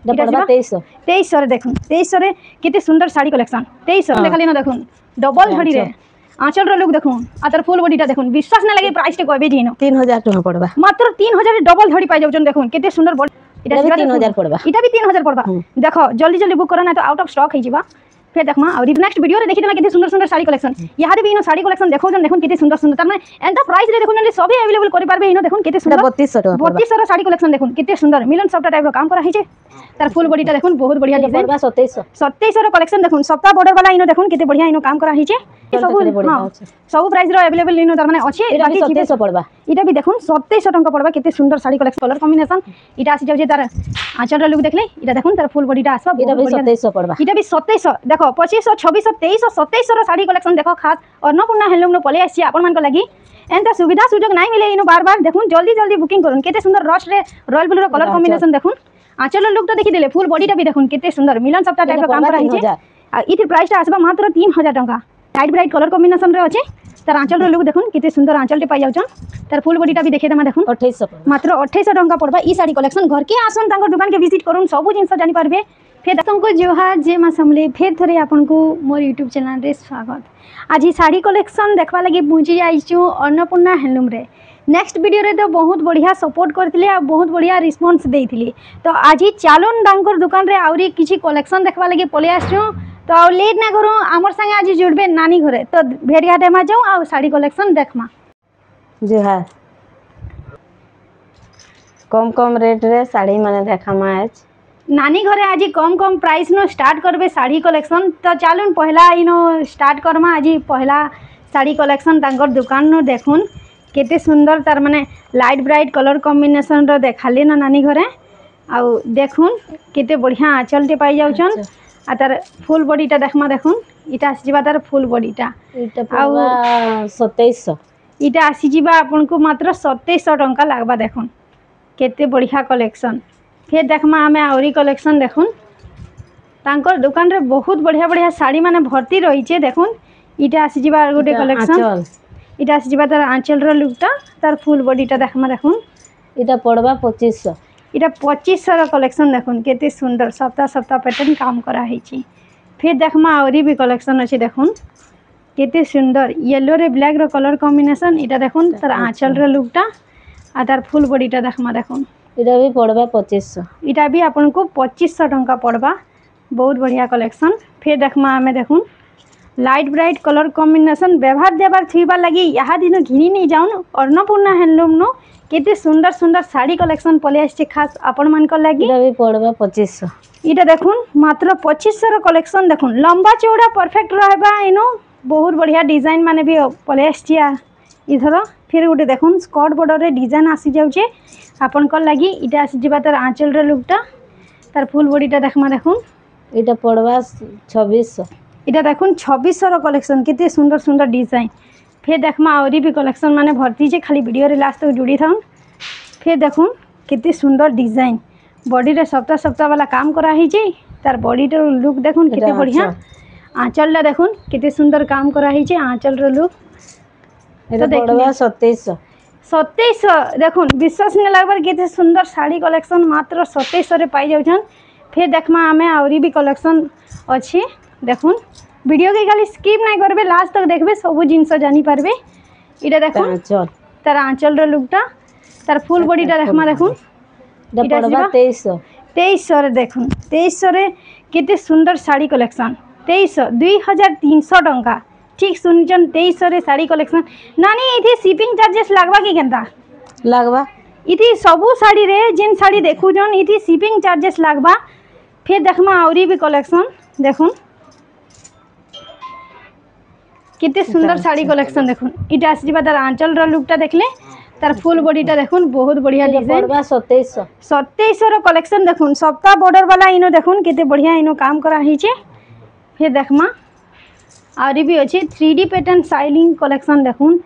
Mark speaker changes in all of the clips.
Speaker 1: এটা পড়বা 2300
Speaker 2: 2300 রে দেখুন 2300 রে কেতে সুন্দর শাড়ি কালেকশন 2300 দেখালি না দেখুন ডবল ধড়ি রে आंचल रो लुक देखो आतर फुल बॉडीटा देखो विश्वास ना लगे प्राइस टे कहबे दिनो
Speaker 1: 3000 टका पड़बा
Speaker 2: मात्र 3000 रे डबल धड़ी पाई जाउछन देखो केते सुंदर बॉडी
Speaker 1: इटा 3000 पड़बा
Speaker 2: इटा भी 3000 पड़बा देखो जल्दी जल्दी बुक करो ना तो आउट ऑफ स्टॉक है जीवा फिर देखमा और नेक्स्ट वीडियो रे देखि देमा केते सुंदर सुंदर साड़ी कलेक्शन यहाँ भी इनो साड़ी कलेक्शन देखो जन देखो केते सुंदर सुंदर तने एंता प्राइस रे देखो ने सब अवेलेबल करि पारबे इनो देखो केते सुंदर
Speaker 1: 3200 टका
Speaker 2: 3200 रो साड़ी कलेक्शन देखो केते सुंदर मिलन सबटा टाइप रो काम करा हिचे तार फुल बॉडीटा देखो बहुत बढ़िया डिजाइन 2700 रो कलेक्शन देखो सप्ताह बॉर्डर वाला इनो देखो केते बढ़िया इनो काम करा हिचे सब प्राइस रो अवेलेबल इनो तार माने अछि
Speaker 1: बाकी 2700 पड़बा
Speaker 2: इटा भी देखो 2700 टका पड़बा केते सुंदर साड़ी कलेक्शन कलर कॉम्बिनेशन इटा आसी जाउजे तार आंचल रो लुक देखले इटा देखो तार फुल बॉडीटा आसबा
Speaker 1: इटा भी 2700 पड़बा
Speaker 2: इटा भी 2700 देखो 2500 2600 2300 2700 रो साड़ी कलेक्शन देखो खास अन्नपूर्णा हैंडलूम नो पले आसी आपन मान को लागि एंता सुविधा सुजोग नाही मिले इनो बार बार देखो जल्दी जल्दी बुकिंग करूँ केते सुंदर रश रे रॉयल ब्लू रो कलर कॉम्बिनेशन देखो आंचल रो लुक तो देखि देले फुल बॉडीटा भी देखो केते सुंदर मिलन सबटा टाइप रो काम करा हिचे आ इथि प्राइस ता आसबा मात्र 3000 टका लाइट ब्राइट कलर कॉम्बिनेशन रे अछि तार आंचल रो लुक देखो केते सुंदर आंचल टे पाई जाउछन तार फुल बॉडीटा भी देखे दमा देखो
Speaker 1: 2800
Speaker 2: मात्र 2800 टका पड़बा ई साड़ी कलेक्शन घर के आसन तांकर दुकान के विजिट करूँ सब जिंस जानि पारबे फिर तुमको जोहार जे मा समले फिर थरे आपन को मोर यूट्यूब चैनल रे स्वागत आज ही साड़ी कलेक्शन देखबा लगी पहुंची जाइछु अन्नपूर्णा हैंडलूम रे नेक्स्ट वीडियो रे तो बहुत बढ़िया सपोर्ट करथिले आ बहुत बढ़िया रिस्पांस देथिले तो आज ही चालन दांकर दुकान रे आउरी किछि कलेक्शन देखबा लगी पले आछु तो लेट ना करू हमर संगे आज जुड़बे नानी घरे तो भेड़िया डेमा जाऊ आ साड़ी कलेक्शन देखमा
Speaker 1: जोहार कम कम रेट रे साड़ी माने देखामा आज
Speaker 2: नानी घरे आज कम कम प्राइस नो स्टार्ट करबे साड़ी कलेक्शन तो चालून पहला इनो स्टार्ट करमा आज पहला साड़ी कलेक्शन तांकर दुकान नो देखुन केते सुंदर तार माने लाइट ब्राइट कलर कॉम्बिनेशन रो देखाले ना नानी घरे आ देखुन केते बढ़िया आंचल टे पाई जाउछन आ तार फुल बॉडीटा देखमा देखुन इटा आसी जिबा तार फुल बॉडीटा
Speaker 1: इटा पड़बा 2700
Speaker 2: इटा आसी जिबा आपन को मात्र 2700 टका लागबा देखुन केते बढ़िया कलेक्शन फिर देखमा हमें आउरी कलेक्शन देखुन तांकर दुकान रे बहुत बढ़िया बढ़िया साड़ी माने भर्ती रही छे देखुन इटा आसी जिबा गोटे कलेक्शन इटा आसी जिबा तार आंचल रो लुकटा तार फुल बॉडीटा देखमा देखुन
Speaker 1: इटा पड़बा 2500
Speaker 2: इटा 2500 रो कलेक्शन देखुन केते सुंदर सप्ताह सप्ताह पैटर्न काम करा है छी फिर देखमा आउरी भी कलेक्शन अछि देखुन केते सुंदर येलो रे ब्लैक रो कलर कॉम्बिनेशन इटा देखुन तार आंचल रो लुकटा आ तार फुल बॉडीटा देखमा देखुन
Speaker 1: इटा भी पड़बा 2500
Speaker 2: इटा भी आपन को 2500 टका पड़बा बहुत बढ़िया कलेक्शन फिर देखमा हमें देखुन लाइट ब्राइट कलर कॉम्बिनेशन व्यवहार देबार थीबार लगी यहाँ दिन घिनी नहीं जाऊन अन्नपूर्णा हैंडलूम नो केते सुंदर सुंदर साड़ी कलेक्शन पले आछे खास आपन मान को लगी
Speaker 1: इटा भी पड़बा 2500
Speaker 2: इटा देखुन मात्र 2500 रो कलेक्शन देखुन लंबा चौड़ा परफेक्ट रहबा इनो बहुत बढ़िया डिजाइन माने भी पले आछिया इधर फिर गोटे देखुन स्कर्ट बॉर्डर रे डिजाइन आसी जाउछे आपन को लगी इटा आसी जिबा तार आंचल रे लुकटा तार फुल बॉडीटा देखमा देखुन
Speaker 1: इटा पड़बा 2600
Speaker 2: इटा देखुन 2600 रो कलेक्शन केते सुंदर सुंदर डिजाइन फिर देखमा आउरी भी कलेक्शन माने भर्ती जे खाली वीडियो रे लास्ट तक जुड़ी थाउन फिर देखुन केते सुंदर डिजाइन बॉडी रे सप्ताह सप्ताह वाला काम करा ही जे तार बॉडी रो लुक देखुन केते बढ़िया आंचल ला देखुन केते सुंदर काम करा ही जे आंचल रो लुक
Speaker 1: इटा पड़बा
Speaker 2: 2700 देखुन विश्वास नहीं लगबार केते सुंदर साड़ी कलेक्शन मात्र 2700 रे पाई जाउछन फिर देखमा हमें आउरी भी कलेक्शन अछि देखुन वीडियो के खाली स्किप नहीं करबे लास्ट तक देखबे सब जिंस जानि पारबे इटा देखुन तार आंचल रो लुकटा तार फुल बॉडीटा देखमा देखुन
Speaker 1: इटा पड़बा
Speaker 2: 2300 रे देखुन 2300 रे केते सुंदर साड़ी कलेक्शन 2300 टका ठीक सुनचन 2300 रे साड़ी कलेक्शन नानी इथि शिपिंग चार्जेस लागबा की केनता
Speaker 1: लागबा
Speaker 2: इथि सबु साड़ी रे जिन साड़ी देखु जन इथि शिपिंग चार्जेस लागबा फिर देखमा आउरी भी कलेक्शन देखुन कितने सुंदर साड़ी कलेक्शन देखुन इटा आसी जिबा तार आंचल रो लुकटा देखले तार फुल बॉडीटा देखुन बहुत बढ़िया डिजाइन 2700 रो कलेक्शन देखुन सप्ताह बॉर्डर वाला इनो देखुन केते बढ़िया इनो काम करा ही छे फिर देखमा आउरी भी अछि 3D पैटर्न स्टाइलिंग कलेक्शन देखुन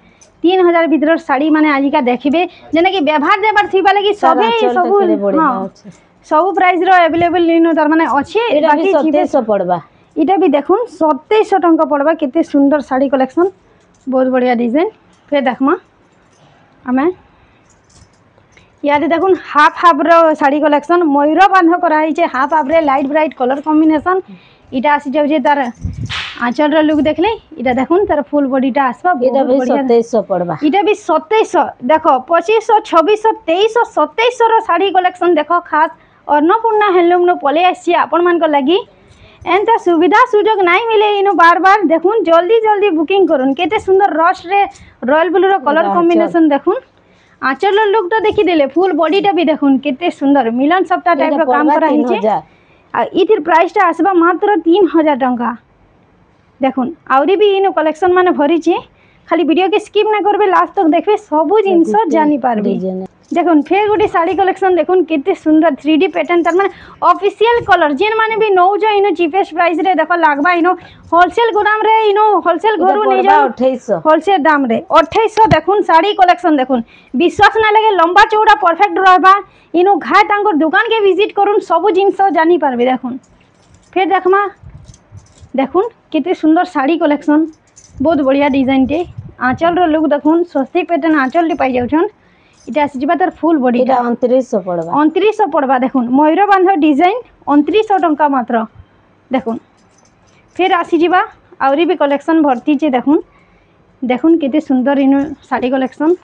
Speaker 2: 3000 भीतर साड़ी माने आजिका देखिबे जेना कि व्यवहार देबार थिबा लागि सबे सब हां सब प्राइस रो अवेलेबल इनो तार माने अछि
Speaker 1: बाकी 2700 पड़बा
Speaker 2: इटा भी देखुन 2700 टका पड़बा केते सुंदर साड़ी कलेक्शन बहुत बढ़िया डिजाइन फिर देखमा हमें ইয়াতে দেখুন হাফ হাফর শাড়ি কলেকশন ময়ূর বাঁধ করা হয়েছে হাফ হাফরে লাইট ব্রাইট কলর কম্বিনেসন এটা আসি যাচ্ছে তার আঁচলর লুক দেখলে এটা দেখুন তার ফুল বডিটা আসবা
Speaker 1: এটা भी 2700 পড়বা
Speaker 2: এটা বি 2700 দেখো 2500 2600 2300 2700 শাড়ি কলেকশন দেখো খাস अन्नपूर्णा हैंडलूम नो पले आसी आपण मान को लगी एंता सुविधा सुजोग नहीं मिले इनो बार बार देखुन जल्दी जल्दी बुकिंग करुन केते सुंदर रश रे रॉयल ब्लू रो कलर कॉम्बिनेशन देखुन आंचल लुक तो देखी देले फुल बॉडीटा भी देखुन केते सुंदर मिलन सप्ताह टाइप रो काम करा हिचे आ इथिर प्राइस टा आसबा मात्र 3000 टंका देखुन आउरी भी इनो कलेक्शन माने भरी छे खाली वीडियो के स्किप ना करबे लास्ट तक देखबे सबु जिंस जानि पारबे देखुन फिर गोटे साड़ी कलेक्शन देखुन केते सुंदर 3D पैटर्न तार माने ऑफिशियल कलर जेन माने भी नौ जो इनो चीपेस्ट प्राइस रे देखो लागबा इनो होलसेल गोदाम रे इनो होलसेल घरु नै जा 2800 होलसेल दाम रे 2800 देखुन साड़ी कलेक्शन देखुन विश्वास ना लगे लंबा चौड़ा परफेक्ट रहबा इनो घाय तांकर दुकान के विजिट करुन सब जिंस जानि पारबे देखुन फिर देखमा देखुन केते सुंदर साड़ी कलेक्शन बहुत बढ़िया डिजाइन टे आंचल रो लुक देखुन स्वस्तिक पैटर्न आंचल रे पाई जाउछन इटा आसी जिबा तार फुल बॉडी
Speaker 1: इटा 2900 पड़बा
Speaker 2: 2900 पड़बा देखुन मयूर बांध डिजाइन 2900 टंका मात्र देखुन फिर आसी जिबा आउरी भी कलेक्शन भर्ती छे देखुन देखुन केते सुंदर इनो साड़ी कलेक्शन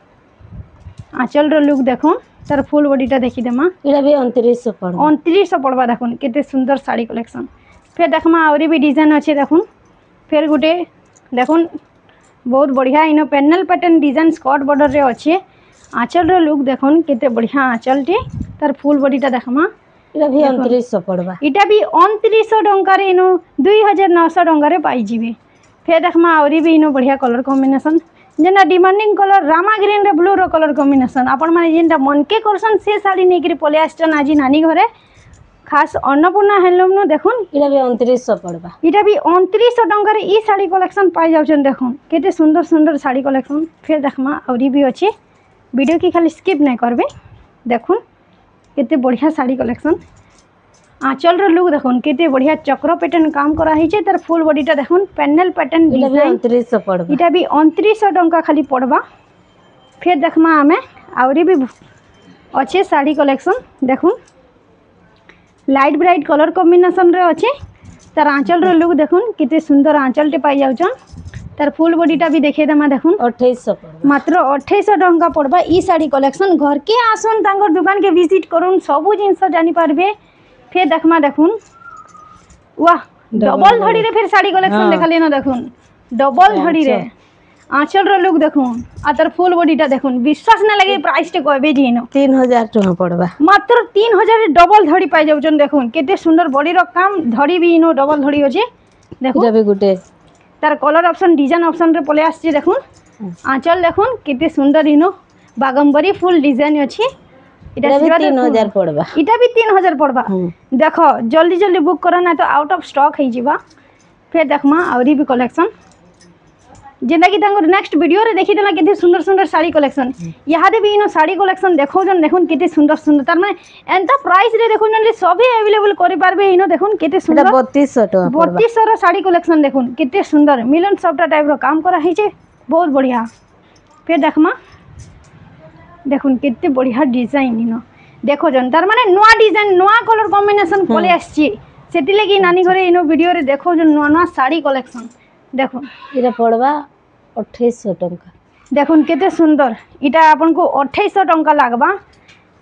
Speaker 2: आंचल रो लुक देखुन तार फुल बॉडीटा देखि देमा
Speaker 1: इटा भी 2900 पड़बा
Speaker 2: 2900 पड़बा देखुन केते सुंदर साड़ी कलेक्शन फिर देखमा आउरी भी डिजाइन अछि देखुन फिर गुटे देखुन बहुत बढ़िया इनो panel pattern design skirt border रे अछि आंचल रो लुक देखुन केते बढ़िया आंचल टे तार फुल बॉडीटा देखमा
Speaker 1: इटा भी 2900 पड़बा
Speaker 2: इटा भी 2900 टंका रे इनो 2900 टंका रे पाई जिबे फिर देखमा आउरी भी इनो बढ़िया कलर कॉम्बिनेशन जेना डिमांडिंग कलर रामा ग्रीन रे ब्लू रो कलर कॉम्बिनेशन आपण माने जेनटा मन के करसन से साड़ी नै करी पले आस्टन आजी नानी घरे खास अन्नपूर्णा हैंडलूम नो देखुन
Speaker 1: इटा भी 2900 पड़बा
Speaker 2: इटा भी 2900 टंका रे ई साड़ी कलेक्शन पाई जाउछन देखुन केते सुंदर सुंदर साड़ी कलेक्शन फिर देखमा आउरी भी अछि वीडियो की खाली स्किप नहीं करबे देखुन केते बढ़िया साड़ी कलेक्शन आंचल रो लुक देखुन केते बढ़िया चक्र पैटर्न काम करा हिचे तार फुल बॉडीटा देखुन पैनल पैटर्न डिजाइन
Speaker 1: 2900 पड़बा
Speaker 2: इटा भी 2900 टंका खाली पड़बा फिर देखमा हमें आउरी भी अच्छे साड़ी कलेक्शन देखुन लाइट ब्राइट कलर कॉम्बिनेशन रे अच्छे तार आंचल रो लुक देखुन केते सुंदर आंचल टे पाई जाउछन तार फुल बॉडीटा भी देखे देमा देखुन
Speaker 1: 2800 पड़बा
Speaker 2: मात्र 2800 टंका पड़बा ई साड़ी कलेक्शन घर के आसन तांगर दुकान के विजिट करुन सबु जिंस जानि पारबे फिर देखमा देखुन वाह डबल धड़ी रे फिर साड़ी कलेक्शन देखले न देखुन डबल धड़ी रे आंचल रो लुक देखुन आ तार फुल बॉडीटा देखुन विश्वास ना लगे प्राइस टे कहबे जिनो
Speaker 1: 3000 टका पड़बा
Speaker 2: मात्र 3000 डबल धड़ी पाई जाउछन देखुन केते सुंदर बॉडी रो काम धड़ी भी इनो डबल धड़ी होचे देखुन
Speaker 1: इटा भी गुटे
Speaker 2: तार कलर ऑप्शन डिजाइन ऑप्शन रे पले आसी देखुन आंचल देखुन केते सुंदर इनो बागंबरी फुल डिजाइन अछि इटा
Speaker 1: भी 3000 पड़बा
Speaker 2: इटा भी 3000 पड़बा देखो जल्दी जल्दी बुक करो ना तो आउट ऑफ स्टॉक है जीवा फिर देखमा आउरी भी कलेक्शन जेना कि तांगर नेक्स्ट वीडियो रे देखि देला केते सुंदर सुंदर साड़ी कलेक्शन यहां दे भी इनो साड़ी कलेक्शन देखो जन देखुन केते सुंदर सुंदर तार माने एंता प्राइस रे देखुन जन सभी अवेलेबल करि पारबे इनो देखुन केते सुंदर
Speaker 1: 3200 टका
Speaker 2: 3200 रो साड़ी कलेक्शन देखुन केते सुंदर मिलन सप्ताह टाइप रो काम करा हिचे बहुत बढ़िया फिर देखमा देखुन केते बढ़िया डिजाइन इनो देखो जन तार माने नवा डिजाइन नवा कलर कॉम्बिनेशन पले आछि सेति लगी नानी घरे इनो वीडियो रे देखो जन नवा नवा साड़ी कलेक्शन देखो
Speaker 1: इटा पड़बा 2800 टंका
Speaker 2: देखुन केते सुंदर इटा आपन को 2800 टंका लागबा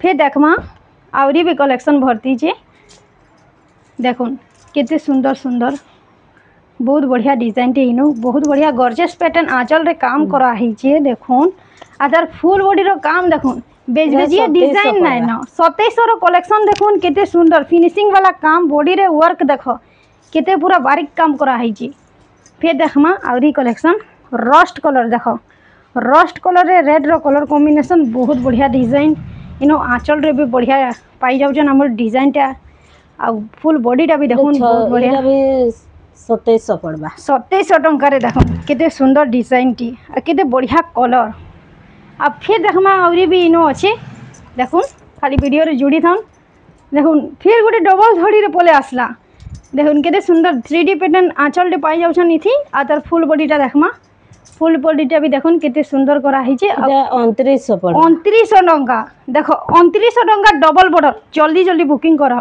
Speaker 2: फिर देखमा आउरी भी कलेक्शन भर्ती छे देखुन केते सुंदर सुंदर बहुत बढ़िया डिजाइन टे इनो बहुत बढ़िया गॉर्जियस पैटर्न आंचल रे काम करा ही छे देखुन आदर फुल बॉडी रो काम देखुन बेजबेजिया डिजाइन नै न 2700 रो कलेक्शन देखुन केते सुंदर फिनिशिंग वाला काम बॉडी रे वर्क देखो केते पूरा बारीक काम करा ही छे फिर देखमा आउरी कलेक्शन रस्ट कलर देखो रस्ट कलर रे रेड रो कलर कॉम्बिनेशन बहुत बढ़िया डिजाइन इनो आंचल रे भी बढ़िया पाई जाउछन हमर डिजाइन टा आ फुल बॉडीटा भी देखुन बहुत बढ़िया
Speaker 1: इटा भी 2700 पड़बा
Speaker 2: 2700 टंका रे देखो केते सुंदर डिजाइन टी आ केते बढ़िया कलर आ फिर देखमा आउरी भी इनो अछि देखुन खाली वीडियो रे जुड़ी थन देखुन फिर गोटे डबल धड़ी रे पले आसला देखुन केते सुंदर 3D पैटर्न आंचल टे पाई जाउछन इथि आ तार फुल बॉडीटा देखमा फुल बॉडीटा भी देखुन केते सुंदर करा हिचे।
Speaker 1: এটা 2900 পড়বা
Speaker 2: 2900 टंका देखो 2900 टंका डबल बॉर्डर जल्दी जल्दी बुकिंग कर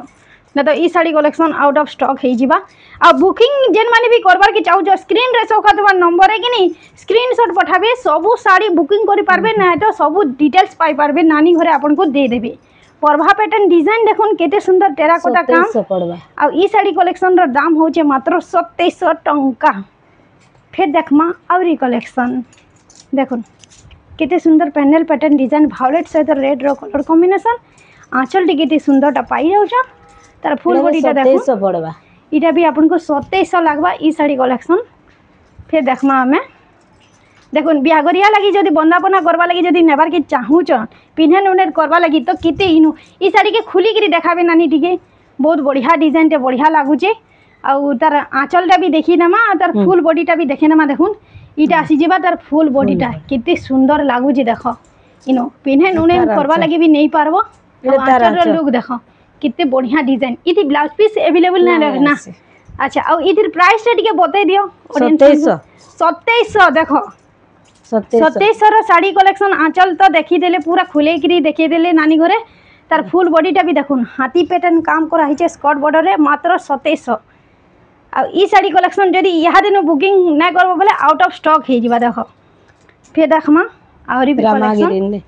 Speaker 2: ना तो ई sari collection out of stock हो जावा। आ बुकिंग जेन माने भी करबार के चाहू स्क्रीन रे सोखा देवा नंबर है कि नहीं स्क्रीनशॉट पठाबे सबू साड़ी बुकिंग करि पारबे ना तो सबू डिटेल्स पाई पारबे नानी घरे आपन को दे देबे। परभा पैटर्न डिजाइन देखुन केते सुंदर टेराकोटा काम
Speaker 1: 2700 পড়বা।
Speaker 2: आ ई साड़ी कलेक्शन रो दाम होचे मात्र 2700 टंका। फिर देखमा आउरी कलेक्शन देखुन केते सुंदर पैनल पैटर्न डिजाइन भायोलेट सहित रेड रो कलर कॉम्बिनेशन आंचल टी केते सुंदरटा पाई जाउछ तार फुल बॉडीटा देखो
Speaker 1: 2700 পড়বা।
Speaker 2: इटा भी आपन को 2700 लागबा ई साड़ी कलेक्शन। फिर देखमा हमें देखुन बिहागरिया लगी जदि बंदापना करवा लगी जदि नेबार के चाहूच पिन्हन उन्हें करवा लगी तो केते इनु ई साड़ी के खुली करी देखाबे नानी टिके बहुत बढ़िया डिजाइन टे बढ़िया लागुचे। आउ तार आंचलटा भी देखी नेमा तार फुल बॉडीटा भी देखे नेमा देखुन इटा आसी जेबा तार फुल बॉडीटा केते सुंदर लागुचे देखो इनो पिन्हन उन्हें करवा लगी भी नहीं पारबो। आंचल लुक देखो कितने बढ़िया डिजाइन इति ब्लाउज पीस अवेलेबल ना रहना। अच्छा और इधर प्राइस रे टिके बतै दियो 2700 देखो 2700 रो साड़ी कलेक्शन आंचल तो देखी देले पूरा खुले करी देखी देले नानी घरे तार फुल बॉडीटा भी देखुन हाथी पैटर्न काम करा हिचे स्कर्ट बॉर्डर रे मात्र 2700। आ ई साड़ी कलेक्शन जदि यहा दिन बुकिंग ना करबो बोले आउट ऑफ स्टॉक हे जिबा देखो। फिर देखमा आउरी भी कलेक्शन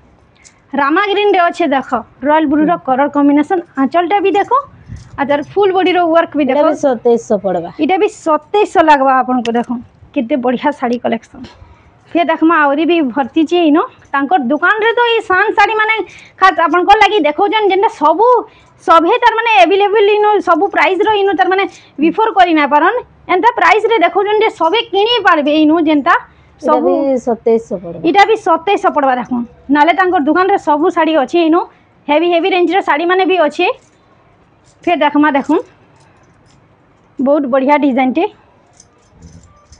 Speaker 2: रामा ग्रीन रे अच्छे देखो रॉयल ब्लू रो कलर कॉम्बिनेशन आंचलटा भी देखो आ तार फुल बॉडी रो वर्क भी देखो
Speaker 1: 2700 पड़वा।
Speaker 2: इटा भी 2700 लागबा आपन को देखो कितने बढ़िया साड़ी कलेक्शन। फिर देखमा आउरी भी भर्ती चे इनो तांकर दुकान रे तो ये शान साड़ी माने खास आपन को लगी देखो जन जेंटा सबू सभे तार माने अवेलेबल इनो सबू प्राइस रो इनो तार माने बिफोर करी ना पारन एंता प्राइस रे देखो जन जे सबे किनी पारबे इनो जेंटा
Speaker 1: सबू 2700 पड़वा।
Speaker 2: इटा भी 2700 पड़वा देखो नाले तांकर दुकान रे सबू साड़ी अछि इनो हेवी हेवी रेंज रो साड़ी माने भी अछि। फिर देखमा देखुन बहुत बढ़िया डिजाइन टे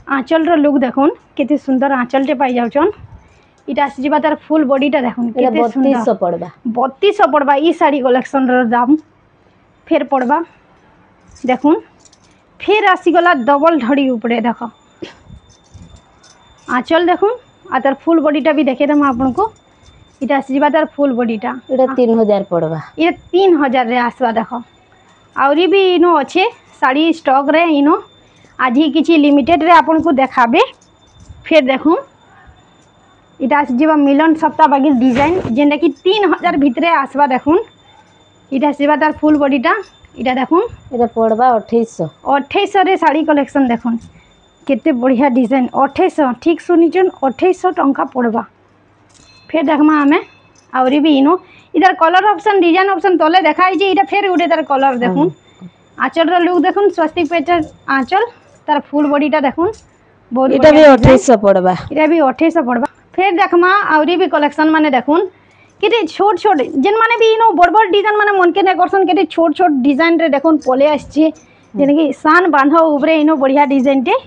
Speaker 2: आंचल रो लुक देखुन केते सुंदर आंचल टे पाई जाउछन। इटा आसी जिबा तार फुल बॉडीटा देखुन केते सुंदर
Speaker 1: 3200 पड़वा
Speaker 2: 3200 पड़वा ई साड़ी कलेक्शन रो दाम। फिर पड़वा देखुन फिर आसी गला डबल धड़ी ऊपरे देखो आंचल देखुन आ तार फुल बॉडीटा भी देखे दम आपन को इटा आसी जिबा तार फुल बॉडीटा
Speaker 1: एटा 3000 पड़वा।
Speaker 2: ये 3000 रे आसवा देखो आउरी भी इनो अच्छे साड़ी स्टॉक रे इनो आज ही किसी लिमिटेड रे आपन को देखाबे। फिर देखूँ इटा जीवा मिलन सप्ताह बागी डिजाइन जेनटा कि 3000 भितरे आसवा देखुन इटा जीवा तार फुल बॉडीटा इटा देखुन
Speaker 1: एटा पड़वा 2800
Speaker 2: रे साड़ी कलेक्शन देखुन केते बढ़िया डिजाइन 2800 ठीक सुनिचन 2800 टंका पड़वा। फिर देखमा हमें आउरी भी इनो इधर कलर ऑप्शन डिजाइन ऑप्शन तले देखाई जे इटा फिर उडे तार कलर देखुन आंचल रो लुक देखुन स्वस्तिक पैटर्न आंचल तार फुल बॉडीटा देखुन बहुत
Speaker 1: इटा भी 2800 पड़वा।
Speaker 2: इटा भी 2800 पड़वा। फिर देखमा आउरी भी कलेक्शन माने देखुन केते छोट छोट जेन माने भी इनो बड़ बड़ डिजाइन माने मन के ने करसन केते छोट छोट डिजाइन रे देखुन पले आछे जेने कि सान बांधा ऊपरे इनो बढ़िया डिजाइन टे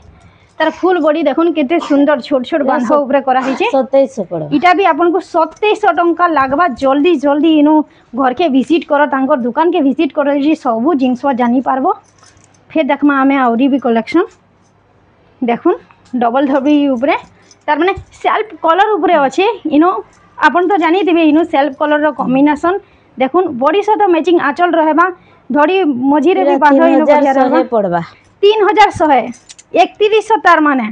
Speaker 2: तार फुल बॉडी देखुन केते सुंदर छोट छोट बांधा ऊपरे करा हिचे
Speaker 1: 2700 पड़वा।
Speaker 2: इटा भी आपन को 2700 टंका लागबा जल्दी जल्दी इनो घर के विजिट करो तांकर दुकान के विजिट करो जी सबू जिंस जानी पारबो। फिर देखमा हमें आउरी भी कलेक्शन देखुन डबल धबी ऊपरे तार माने सेल्फ कलर ऊपरे अच्छे इनो आपन तो जानी दिबे इनो सेल्फ कलर रो कॉम्बिनेशन देखुन बॉडी सहित मैचिंग आंचल रहबा धड़ी मझी रे भी बांधो इनो बढ़िया रहबा
Speaker 1: पड़वा
Speaker 2: 3100 3100 तार माने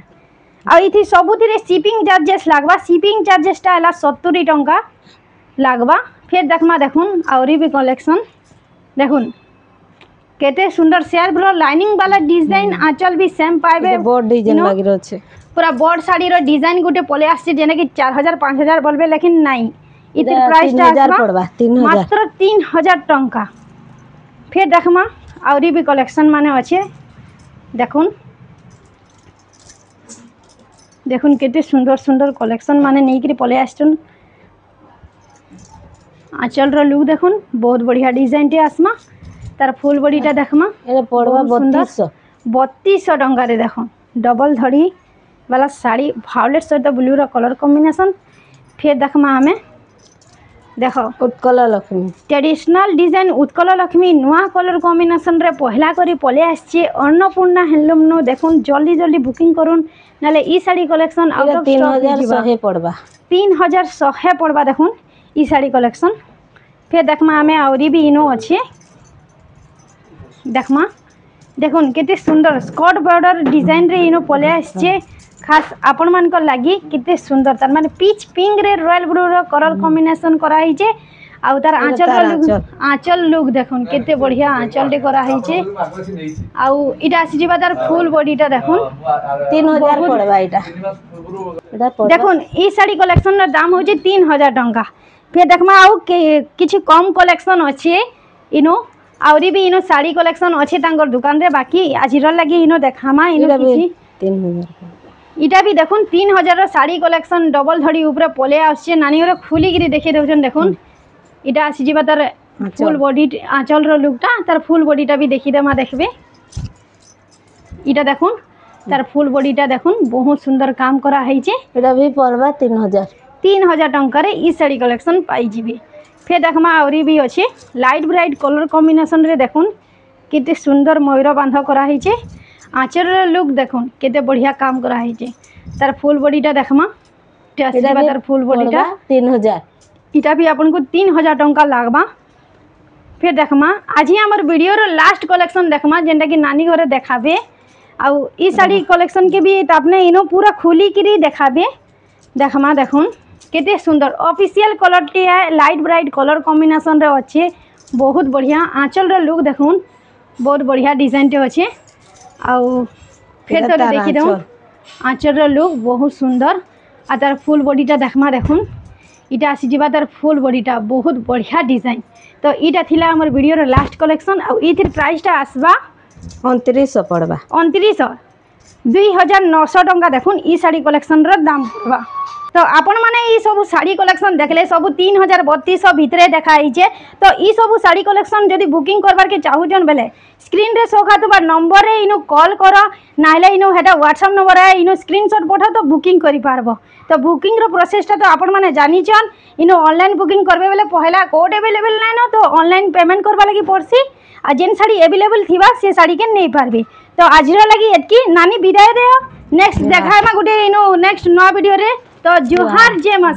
Speaker 2: आ इथि सबुथिरे शिपिंग चार्जेस लागबा शिपिंग चार्जेस टा हला 70 टंका लागबा। फिर देखमा देखुन आउरी भी कलेक्शन देखुन केते सुंदर शेयर ब्रो लाइनिंग वाला डिजाइन आंचल भी सेम पाइबे
Speaker 1: बोर्ड डिजाइन लागी रहछे
Speaker 2: पूरा बोर्ड साड़ी रो डिजाइन गुटे पले आछे जेने कि 4000 5000 बोलबे लेकिन नहीं इति प्राइस टा
Speaker 1: 3000 पड़वा 3000
Speaker 2: मात्र 3000 टंका। फिर देखमा आउरी भी कलेक्शन माने अच्छे देखुन देखुन केते सुंदर सुंदर कलेक्शन माने नहीं करी पले आछन आंचल रो लुक देखुन बहुत बढ़िया डिजाइन टे आसमा तार फुल बॉडीटा देखमा
Speaker 1: एटा पड़वा
Speaker 2: 3200 टंका रे देखो डबल धड़ी वाला साड़ी भायोलेट सहित ब्लू रो कलर कॉम्बिनेशन। फिर देखमा हमें देख
Speaker 1: उत्कल लक्ष्मी
Speaker 2: ट्रेडिशनल डिजाइन उत्कल लक्ष्मी नुआ कलर कॉम्बिनेशन रे पहला करी पले आछे अन्नपूर्णा हैंडलूम नो देखुन जल्दी जल्दी बुकिंग करूँ नाले ई sari collection out of stock
Speaker 1: 3100 पड़वा
Speaker 2: 3100 पड़वा देखुन ई साड़ी कलेक्शन फिर देखमा आमे आउरी भी इनो अच्छे देखमा देखुन केते सुंदर स्कर्ट बॉर्डर डिजाइन रे इनो पले आछे खास आपण मान को लागी केते सुंदर तार माने पीच पिंक रे रॉयल ब्लू रो कलर कॉम्बिनेशन करा हिचे आउ तार आंचल लुक देखुन केते बढ़िया आंचल रे करा हिचे आउ इटा आसी जिबा तार फुल बॉडीटा देखुन
Speaker 1: 3000 पड़वा इटा
Speaker 2: देखुन ई साड़ी कलेक्शन रो दाम होचे 3000 टंका फिर देखमा आउ किछि कम कलेक्शन अच्छे इनो आउरी भी इनो साड़ी कलेक्शन अच्छे तांकर दुकान रे बाकी आजिर लगी इनो देखामा इनो किछि
Speaker 1: 3000
Speaker 2: इटा भी देखुन 3000 रो साड़ी कलेक्शन डबल धड़ी ऊपर पले आछे नानी रे खुली गिरी देखि देउछन देखुन इटा आसी जिबा तार फुल बॉडी आंचल रो लुकटा तार फुल बॉडीटा भी देखि देमा देखबे इटा देखुन तार फुल बॉडीटा देखुन बहुत सुंदर काम करा हैचे
Speaker 1: एटा भी पड़वा
Speaker 2: 3000 टंका रे ई साड़ी कलेक्शन पाई जिबे फिर देखमा आउरी भी अच्छे लाइट ब्राइट कलर कॉम्बिनेशन रे देखुन केते सुंदर मयूर बांध करा हैचे आंचल रो लुक देखुन केते बढ़िया काम करा हैचे तार फुल बॉडीटा देखमा टेस्टी तार फुल बॉडीटा
Speaker 1: 3000
Speaker 2: इटा भी आपन को 3000 टंका लागबा फिर देखमा आज ही हमर वीडियो रो लास्ट कलेक्शन देखमा जेंटा कि नानी घरे देखाबे आउ ई साड़ी कलेक्शन के भी आपने इनो पूरा खुली करी देखाबे देखमा देखुन केते सुंदर ऑफिशियल कलर टी है लाइट ब्राइट कलर कॉम्बिनेशन रे अच्छे बहुत बढ़िया आंचल रो लुक देखुन बहुत बढ़िया डिजाइन टे अच्छे आउ फिर तो देखि दऊ आंचल रो लुक बहुत सुंदर आ तार फुल बॉडीटा देखमा देखुन इटा आसी जिबा तार फुल बॉडीटा बहुत बढ़िया डिजाइन तो इटा थिला हमर वीडियो रो लास्ट कलेक्शन आ इथिर प्राइसटा आसबा
Speaker 1: 2900 पड़वा
Speaker 2: 2900 टंका देखुन ई साड़ी कलेक्शन रो दाम पड़वा तो आपण माने ई सब साड़ी कलेक्शन देखले सब 3000-3200 भितरे देखाइछे तो ई सब साड़ी कलेक्शन जदि बुकिंग करबार के चाहुजन बेले स्क्रीन रे सोखातबा नंबर रे इनो कॉल करो नाइले इनो हेटा व्हाट्सएप नंबर है इनो स्क्रीनशॉट पठा तो बुकिंग करि पारबो तो बुकिंग रो प्रोसेसटा तो आपण माने जानिछन इनो ऑनलाइन बुकिंग करबे बेले पहला कोड अवेलेबल नै न तो ऑनलाइन पेमेंट करबा लागि पड़सी आ जेन साड़ी अवेलेबल थिबा से साड़ी के नै पारबे तो आजिरा लागि एतकी नानी विदाय दे नेक्स्ट देखायमा गुटे इनो नेक्स्ट नया वीडियो रे तो जोहार जय मां।